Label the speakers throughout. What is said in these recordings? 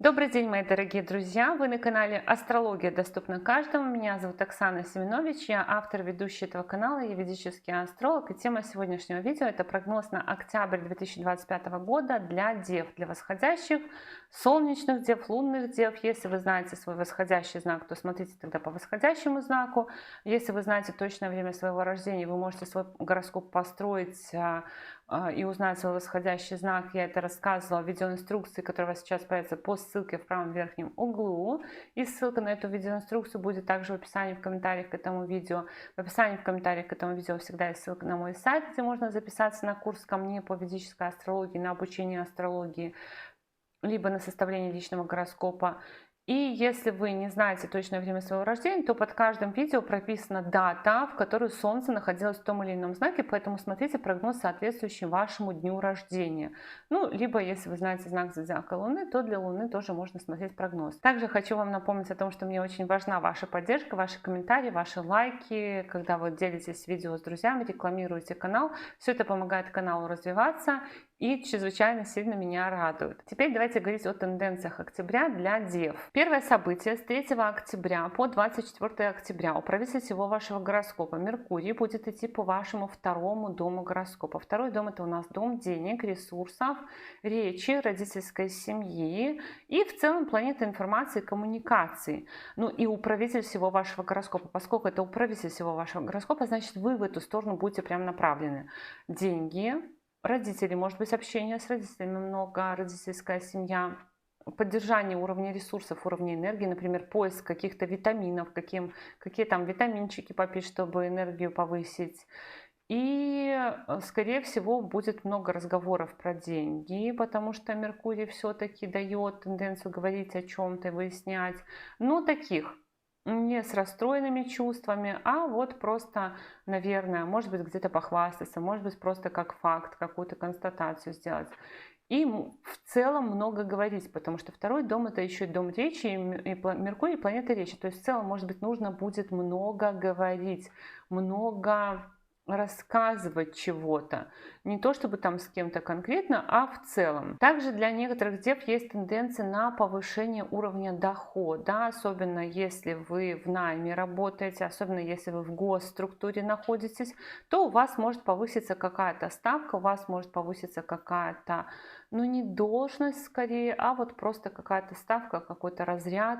Speaker 1: Добрый день, мои дорогие друзья! Вы на канале «Астрология доступна каждому». Меня зовут Оксана Семенович, я автор, ведущий этого канала, я ведический астролог. И тема сегодняшнего видео – это прогноз на октябрь 2025 года для дев, для восходящих, солнечных дев, лунных дев. Если вы знаете свой восходящий знак, то смотрите тогда по восходящему знаку. Если вы знаете точное время своего рождения, вы можете свой гороскоп построить и узнать свой восходящий знак. Я это рассказывала в видеоинструкции, которая у вас сейчас появится по ссылке в правом верхнем углу. И ссылка на эту видеоинструкцию будет также в описании, в комментариях к этому видео. В описании, в комментариях к этому видео всегда есть ссылка на мой сайт, где можно записаться на курс ко мне по ведической астрологии, на обучение астрологии, либо на составление личного гороскопа. И если вы не знаете точное время своего рождения, то под каждым видео прописана дата, в которой Солнце находилось в том или ином знаке, поэтому смотрите прогноз, соответствующий вашему дню рождения. Ну, либо если вы знаете знак зодиака Луны, то для Луны тоже можно смотреть прогноз. Также хочу вам напомнить о том, что мне очень важна ваша поддержка, ваши комментарии, ваши лайки, когда вы делитесь видео с друзьями, рекламируете канал. Все это помогает каналу развиваться и чрезвычайно сильно меня радует. Теперь давайте говорить о тенденциях октября для дев. Первое событие с 3 октября по 24 октября. Управитель всего вашего гороскопа Меркурий будет идти по вашему второму дому гороскопа. Второй дом — это у нас дом денег, ресурсов, речи, родительской семьи и в целом планета информации и коммуникации. Ну и управитель всего вашего гороскопа. Поскольку это управитель всего вашего гороскопа, значит вы в эту сторону будете прям направлены. Деньги, родители, может быть, общение с родителями много, родительская семья, поддержание уровня ресурсов, уровня энергии, например, поиск каких-то витаминов, какие там витаминчики попить, чтобы энергию повысить. И, скорее всего, будет много разговоров про деньги, потому что Меркурий все-таки дает тенденцию говорить о чем-то, выяснять. Но таких, не с расстроенными чувствами, а вот просто, наверное, может быть, где-то похвастаться, может быть, просто как факт, какую-то констатацию сделать. И в целом много говорить, потому что второй дом — это еще и дом речи, и Меркурий — планета речи. То есть в целом, может быть, нужно будет много говорить, много рассказывать чего-то. Не то чтобы там с кем-то конкретно, а в целом. Также для некоторых дев есть тенденция на повышение уровня дохода, особенно если вы в найме работаете, особенно если вы в госструктуре находитесь, то у вас может повыситься какая-то ставка, у вас может повыситься какая-то, ну, не должность скорее, а вот просто какая-то ставка, какой-то разряд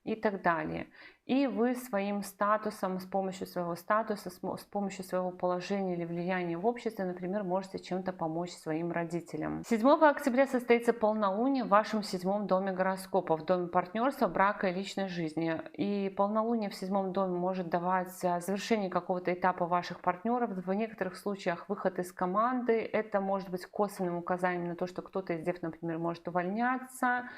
Speaker 1: и так далее. И вы своим статусом, с помощью своего статуса, с помощью своего положения или влияния в обществе, например, можете чем-то помочь своим родителям. 7 октября состоится полнолуние в вашем седьмом доме гороскопа, в доме партнерства, брака и личной жизни. И полнолуние в седьмом доме может давать завершение какого-то этапа ваших партнеров, в некоторых случаях выход из команды. Это может быть косвенным указанием на то, что кто-то из дев, например, может увольняться.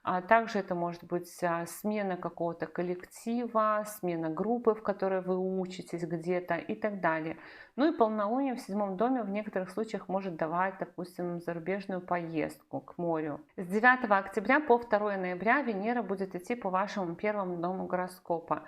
Speaker 1: А также это может быть смена какого-то коллектива, смена группы, в которой вы учитесь где-то и так далее. Ну и полнолуние в седьмом доме в некоторых случаях может давать, допустим, зарубежную поездку к морю. С 9 октября по 2 ноября Венера будет идти по вашему первому дому гороскопа.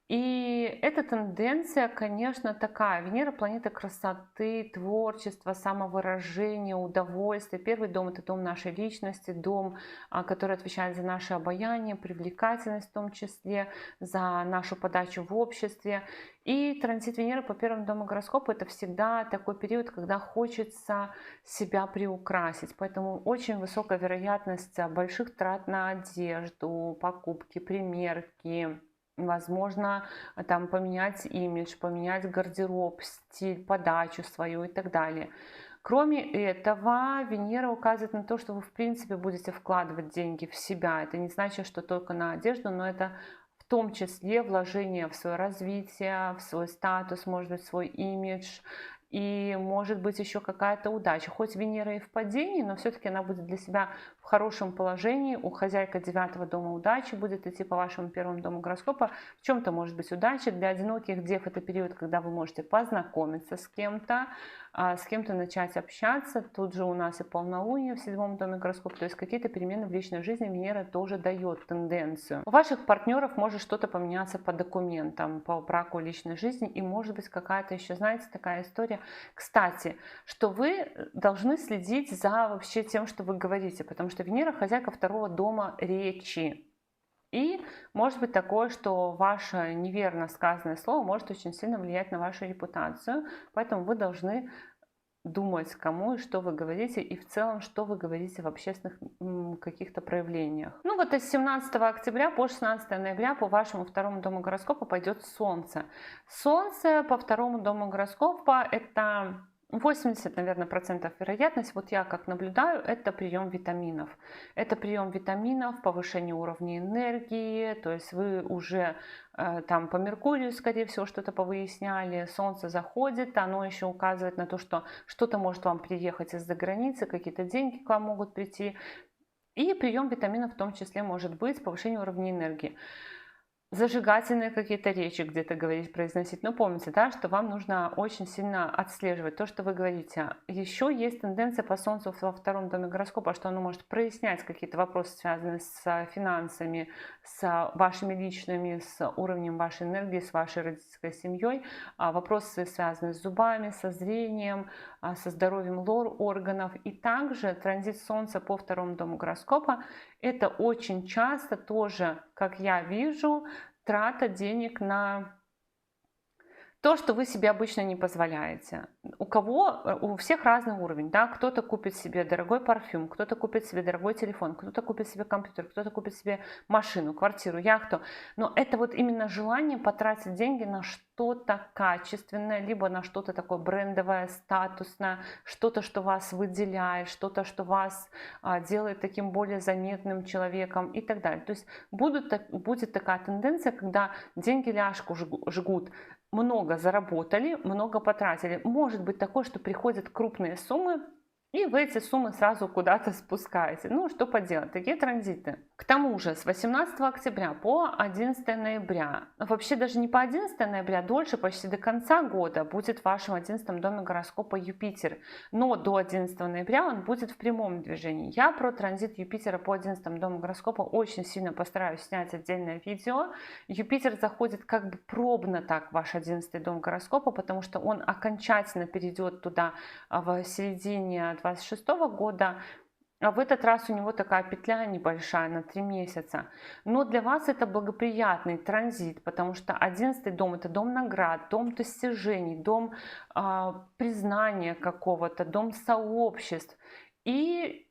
Speaker 1: И эта тенденция, конечно, такая. Венера — планета красоты, творчества, самовыражения, удовольствия. Первый дом — это дом нашей личности, дом, который отвечает за наше обаяние, привлекательность в том числе, за нашу подачу в обществе. И транзит Венеры по первому дому гороскопа — это всегда такой период, когда хочется себя приукрасить. Поэтому очень высокая вероятность больших трат на одежду, покупки, примерки. Возможно, там поменять имидж, поменять гардероб, стиль, подачу свою и так далее. Кроме этого, Венера указывает на то, что вы в принципе будете вкладывать деньги в себя. Это не значит, что только на одежду, но это в том числе вложение в свое развитие, в свой статус, может быть, в свой имидж. И может быть еще какая-то удача. Хоть Венера и в падении, но все-таки она будет для себя в хорошем положении. У хозяйка 9 дома удачи будет идти по вашему первому дому гороскопа. В чем-то может быть удача. Для одиноких дев это период, когда вы можете познакомиться с кем-то, с кем-то начать общаться. Тут же у нас и полнолуние в 7-м доме гороскопа, то есть какие-то перемены в личной жизни Венера тоже дает тенденцию. У ваших партнеров может что-то поменяться по документам, по браку, личной жизни, и может быть какая-то еще, знаете, такая история. Кстати, что вы должны следить за вообще тем, что вы говорите, потому что Венера хозяйка 2-го дома речи. И может быть такое, что ваше неверно сказанное слово может очень сильно влиять на вашу репутацию, поэтому вы должны думать, кому и что вы говорите, и в целом, что вы говорите в общественных каких-то проявлениях. Ну вот из 17 октября по 16 ноября по вашему 2-му дому гороскопа пойдет Солнце. Солнце по 2-му дому гороскопа это 80, наверное, процентов вероятность, вот я как наблюдаю, это прием витаминов. Это прием витаминов, повышение уровня энергии, то есть вы уже там по Меркурию, скорее всего, что-то повыясняли, Солнце заходит, оно еще указывает на то, что что-то может вам приехать из-за границы, какие-то деньги к вам могут прийти. И прием витаминов в том числе может быть повышение уровня энергии. Зажигательные какие-то речи где-то говорить, произносить. Но помните, да, что вам нужно очень сильно отслеживать то, что вы говорите. Еще есть тенденция по Солнцу во 2-м доме гороскопа, что оно может прояснять какие-то вопросы, связанные с финансами, с вашими личными, с уровнем вашей энергии, с вашей родительской семьей. Вопросы, связанные с зубами, со зрением, со здоровьем лор-органов. И также транзит Солнца по 2-му дому гороскопа — это очень часто тоже, как я вижу, трата денег на то, что вы себе обычно не позволяете. У всех разный уровень, да, кто-то купит себе дорогой парфюм, кто-то купит себе дорогой телефон, кто-то купит себе компьютер, кто-то купит себе машину, квартиру, яхту, но это вот именно желание потратить деньги на что-то качественное, либо на что-то такое брендовое, статусное, что-то, что вас выделяет, что-то, что вас делает таким более заметным человеком и так далее. То есть будет такая тенденция, когда деньги ляжку жгут, много заработали, много потратили. Может быть такое, что приходят крупные суммы, и вы эти суммы сразу куда-то спускаете. Ну, что поделать, такие транзиты. К тому же, с 18 октября по 11 ноября, вообще даже не по 11 ноября, дольше, почти до конца года, будет в вашем 11 доме гороскопа Юпитер. Но до 11 ноября он будет в прямом движении. Я про транзит Юпитера по 11 дому гороскопа очень сильно постараюсь снять отдельное видео. Юпитер заходит как бы пробно так в ваш 11 дом гороскопа, потому что он окончательно перейдет туда в середине 26 года, а в этот раз у него такая петля небольшая на 3 месяца. Но для вас это благоприятный транзит, потому что 11 дом — это дом наград, дом достижений, дом признания какого-то, дом сообществ и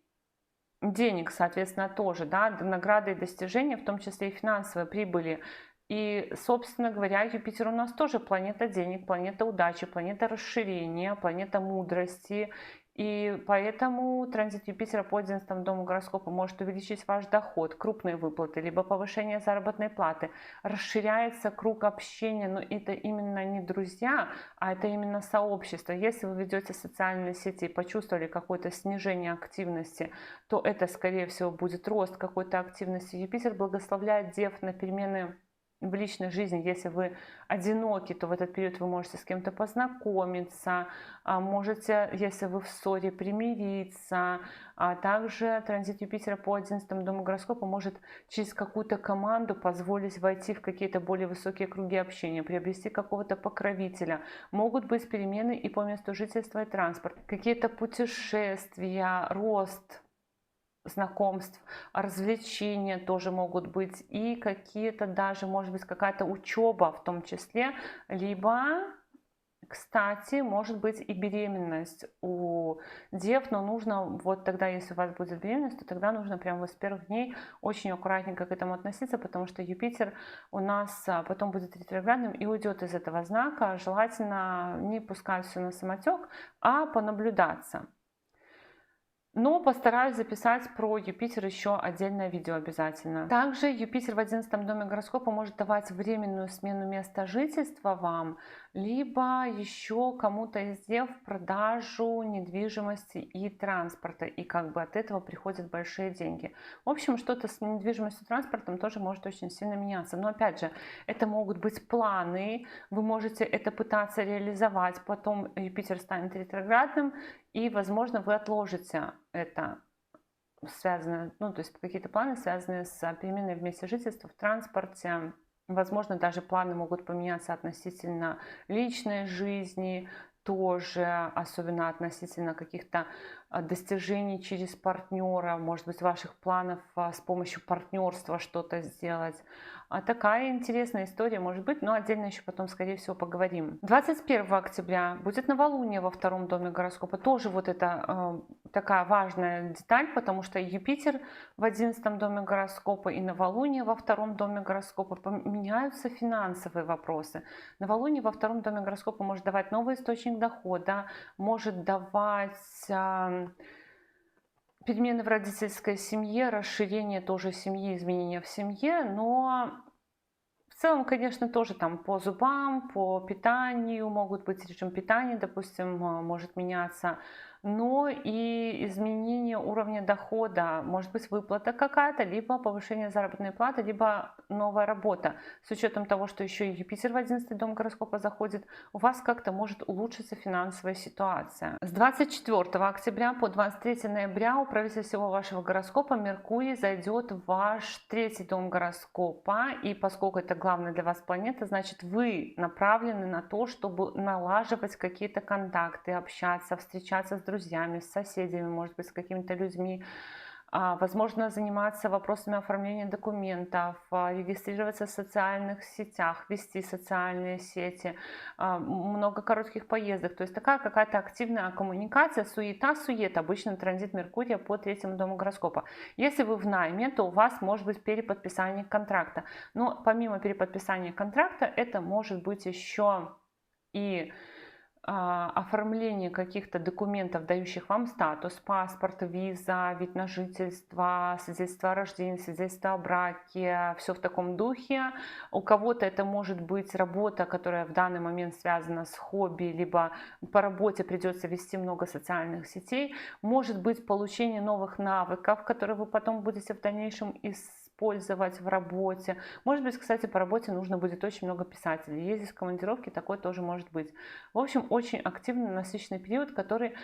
Speaker 1: денег, соответственно, тоже, да, награды и достижения, в том числе и финансовой прибыли. И, собственно говоря, Юпитер у нас тоже планета денег, планета удачи, планета расширения, планета мудрости. И поэтому транзит Юпитера по 11 дому гороскопа может увеличить ваш доход, крупные выплаты, либо повышение заработной платы. Расширяется круг общения, но это именно не друзья, а это именно сообщество. Если вы ведете социальные сети и почувствовали какое-то снижение активности, то это, скорее всего, будет рост какой-то активности. Юпитер благословляет дев на перемены в личной жизни. Если вы одиноки, то в этот период вы можете с кем-то познакомиться, можете, если вы в ссоре, примириться. А также транзит Юпитера по 11 дому гороскопа может через какую-то команду позволить войти в какие-то более высокие круги общения, приобрести какого-то покровителя. Могут быть перемены и по месту жительства и транспорта, какие-то путешествия, рост знакомств, развлечения тоже могут быть, и какие-то даже, может быть, какая-то учеба в том числе, либо, кстати, может быть и беременность у дев, но нужно вот тогда, если у вас будет беременность, то тогда нужно прямо с первых дней очень аккуратненько к этому относиться, потому что Юпитер у нас потом будет ретроградным и уйдет из этого знака. Желательно не пускать все на самотек, а понаблюдаться. Но постараюсь записать про Юпитер еще отдельное видео обязательно. Также Юпитер в 11 доме гороскопа может давать временную смену места жительства вам, либо еще кому-то сделав продажу недвижимости и транспорта, и как бы от этого приходят большие деньги. В общем, что-то с недвижимостью и транспортом тоже может очень сильно меняться. Но опять же, это могут быть планы, вы можете это пытаться реализовать, потом Юпитер станет ретроградным, и, возможно, вы отложите это связанное, ну, то есть какие-то планы, связанные с переменой в месте жительства, в транспорте. Возможно, даже планы могут поменяться относительно личной жизни, тоже, особенно относительно каких-то достижений через партнера, может быть, ваших планов с помощью партнерства что-то сделать. Такая интересная история может быть, но отдельно еще потом, скорее всего, поговорим. 21 октября будет новолуние во втором доме гороскопа. Тоже вот это такая важная деталь, потому что Юпитер в 11 доме гороскопа и новолуние во втором доме гороскопа, поменяются финансовые вопросы. Новолуние во втором доме гороскопа может давать новый источник дохода, может давать перемены в родительской семье, расширение тоже семьи, изменения в семье, но в целом, конечно, тоже там по зубам, по питанию, могут быть режим питания, допустим, может меняться, но и изменение уровня дохода, может быть выплата какая-то, либо повышение заработной платы, либо новая работа. С учетом того, что еще и Юпитер в 11 дом гороскопа заходит, у вас как-то может улучшиться финансовая ситуация. С 24 октября по 23 ноября у правителя всего вашего гороскопа Меркурий зайдет в ваш третий дом гороскопа, и поскольку это главная для вас планета, значит вы направлены на то, чтобы налаживать какие-то контакты, общаться, встречаться с друзьями, с соседями, может быть, с какими-то людьми, возможно, заниматься вопросами оформления документов, регистрироваться в социальных сетях, вести социальные сети, много коротких поездок. То есть такая какая-то активная коммуникация, суета, обычно транзит Меркурия по третьему дому гороскопа. Если вы в найме, то у вас может быть переподписание контракта. Но помимо переподписания контракта, это может быть еще и оформление каких-то документов, дающих вам статус, паспорт, виза, вид на жительство, свидетельство о рождении, свидетельство о браке, все в таком духе. У кого-то это может быть работа, которая в данный момент связана с хобби, либо по работе придется вести много социальных сетей. Может быть получение новых навыков, которые вы потом будете в дальнейшем использовать в работе. Может быть, кстати, по работе нужно будет очень много писателей. Ездить в командировки, такое тоже может быть. В общем, очень активный, насыщенный период, который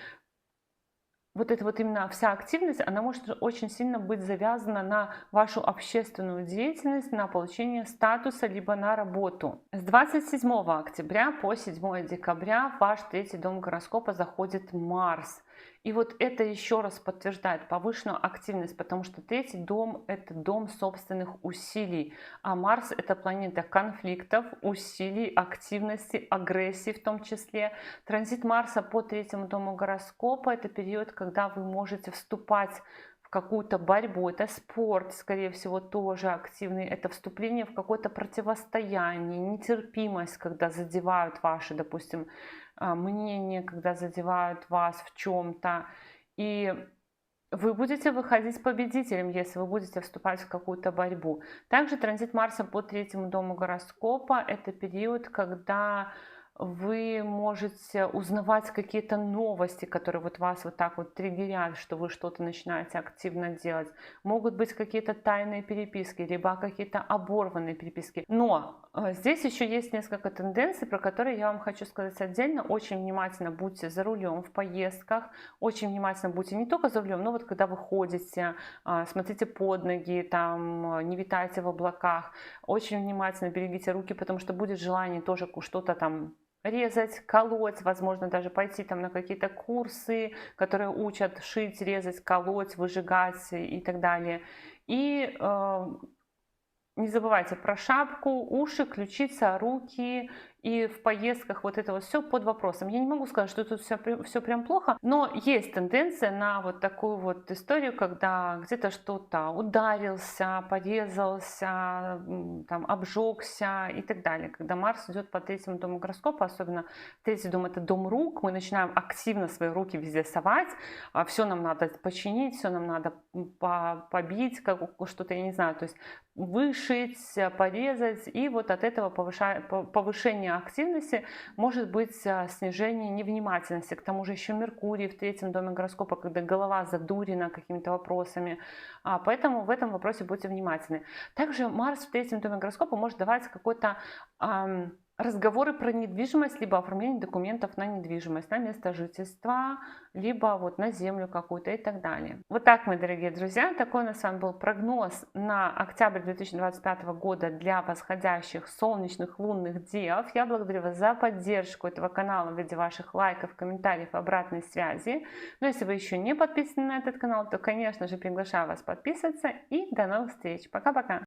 Speaker 1: вот эта вот именно вся активность, она может очень сильно быть завязана на вашу общественную деятельность, на получение статуса, либо на работу. С 27 октября по 7 декабря в ваш третий дом гороскопа заходит Марс. И вот это еще раз подтверждает повышенную активность, потому что третий дом – это дом собственных усилий, а Марс – это планета конфликтов, усилий, активности, агрессии в том числе. Транзит Марса по третьему дому гороскопа – это период, когда вы можете вступать в какую-то борьбу, это спорт, скорее всего, тоже активный, это вступление в какое-то противостояние, нетерпимость, когда задевают ваши, допустим, мнение, когда задевают вас в чем-то, и вы будете выходить победителем, если вы будете вступать в какую-то борьбу. Также транзит Марса по третьему дому гороскопа – это период, когда вы можете узнавать какие-то новости, которые вот вас вот так вот триггерят, что вы что-то начинаете активно делать. Могут быть какие-то тайные переписки, либо какие-то оборванные переписки. Но здесь еще есть несколько тенденций, про которые я вам хочу сказать отдельно. Очень внимательно будьте за рулем в поездках, очень внимательно будьте не только за рулем, но вот когда вы ходите, смотрите под ноги, там, не витайте в облаках. Очень внимательно берегите руки, потому что будет желание тоже что-то там резать, колоть, возможно, даже пойти там на какие-то курсы, которые учат шить, резать, колоть, выжигать и так далее. И не забывайте про шапку, уши, ключица, руки. И в поездках вот это вот все под вопросом. Я не могу сказать, что тут все прям плохо, но есть тенденция на вот такую вот историю, когда где-то что-то ударился, порезался, там, обжегся и так далее. Когда Марс идет по третьему дому гороскопа, особенно третий дом – это дом рук, мы начинаем активно свои руки везде совать, все нам надо починить, все нам надо побить, что-то, я не знаю, то есть вышить, порезать, и вот от этого повышение снижение активности, может быть снижение невнимательности. К тому же еще Меркурий в третьем доме гороскопа, когда голова задурена какими-то вопросами. Поэтому в этом вопросе будьте внимательны. Также Марс в третьем доме гороскопа может давать какой-то разговоры про недвижимость, либо оформление документов на недвижимость, на место жительства, либо вот на землю какую-то и так далее. Вот так, мои дорогие друзья, такой у нас с вами был прогноз на октябрь 2025 года для восходящих солнечных лунных дев. Я благодарю вас за поддержку этого канала в виде ваших лайков, комментариев, обратной связи. Но если вы еще не подписаны на этот канал, то, конечно же, приглашаю вас подписываться и до новых встреч. Пока-пока!